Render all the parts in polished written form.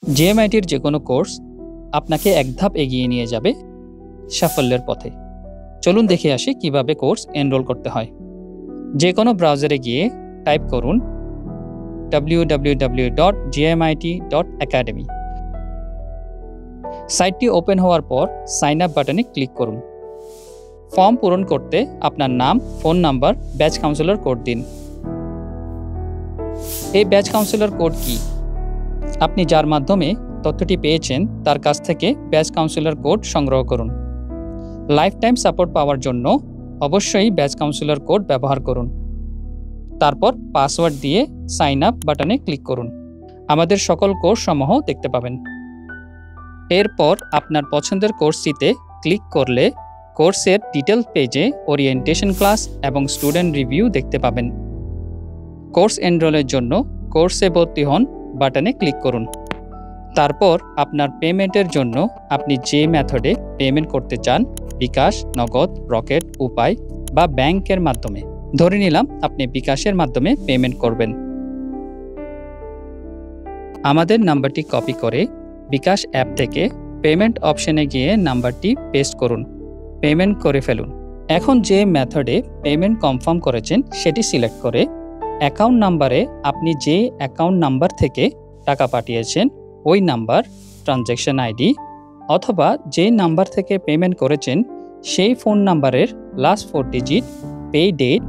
জিএমআইটির যে কোনো কোর্স আপনাকে এক ধাপ এগিয়ে নিয়ে যাবে সাফল্যের পথে। চলুন দেখে আসি কিভাবে কোর্স এনরোল করতে হয়। যে কোনো ব্রাউজারে গিয়ে টাইপ করুন www.gmit.academy। সাইটটি ওপেন হওয়ার পর সাইন আপ বাটনে ক্লিক করুন। ফর্ম পূরণ করতে আপনার নাম, phone number, batch councillor code দিন। এই ব্যাচ কাউন্সিলর কোড কি? আপনি যার মাধ্যমে তথ্যটি পেয়েছেন তার কাছ থেকে ব্যাচ কাউন্সিলর কোড সংগ্রহ করুন। লাইফ টাইম সাপোর্ট পাওয়ার জন্য অবশ্যই ব্যাচ কাউন্সিলর কোড ব্যবহার করুন। তারপর পাসওয়ার্ড দিয়ে সাইন আপ বাটনে ক্লিক করুন। আমাদের সকল কোর্স সমূহ দেখতে পাবেন। এরপর আপনার পছন্দের কোর্সটিতে ক্লিক করলে কোর্সের ডিটেল পেজে ওরিয়েন্টেশন ক্লাস এবং স্টুডেন্ট রিভিউ দেখতে পাবেন। কোর্স এনরোলের জন্য কোর্সে ভর্তি হন বাটনে ক্লিক করুন। তারপর আপনার পেমেন্টের জন্য আপনি যে মেথডে পেমেন্ট করতে চান, বিকাশ, নগদ, রকেট, উপায় বা ব্যাংকের মাধ্যমে, ধরে নিলাম আপনি বিকাশের মাধ্যমে পেমেন্ট করবেন। আমাদের নাম্বারটি কপি করে বিকাশ অ্যাপ থেকে পেমেন্ট অপশনে গিয়ে নাম্বারটি পেস্ট করুন। পেমেন্ট করে ফেলুন। এখন যে মেথডে পেমেন্ট কনফার্ম করেছেন সেটি সিলেক্ট করে অ্যাকাউন্ট নাম্বারে আপনি যে অ্যাকাউন্ট নাম্বার থেকে টাকা পাঠিয়েছেন ওই নাম্বার, ট্রানজ্যাকশন আইডি অথবা যে নাম্বার থেকে পেমেন্ট করেছেন সেই ফোন নাম্বারের last 4 digit, pay date,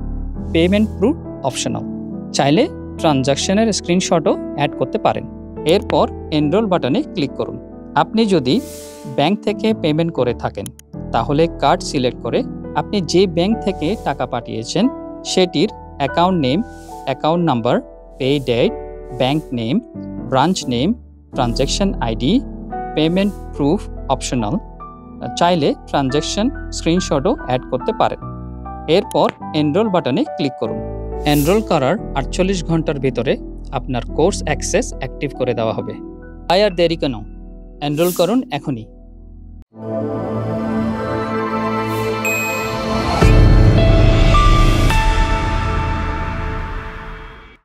payment proof optional. চাইলে ট্রানজ্যাকশনের স্ক্রিনশটও অ্যাড করতে পারেন। এরপর এনরোল বাটনে ক্লিক করুন। আপনি যদি ব্যাংক থেকে পেমেন্ট করে থাকেন তাহলে কার্ড সিলেক্ট করে আপনি যে ব্যাংক থেকে টাকা পাঠিয়েছেন সেটির account name, account number, pay date, bank name, branch name, transaction ID, payment proof optional. চাইলে ট্রানজ্যাকশন স্ক্রিনশটও অ্যাড করতে পারেন। এরপর এনরোল বাটনে ক্লিক করুন। এনরোল করার 48 ঘন্টার ভিতরে আপনার কোর্স অ্যাক্সেস অ্যাক্টিভ করে দেওয়া হবে। আর দেরি কেন? এনরোল করুন এখনই।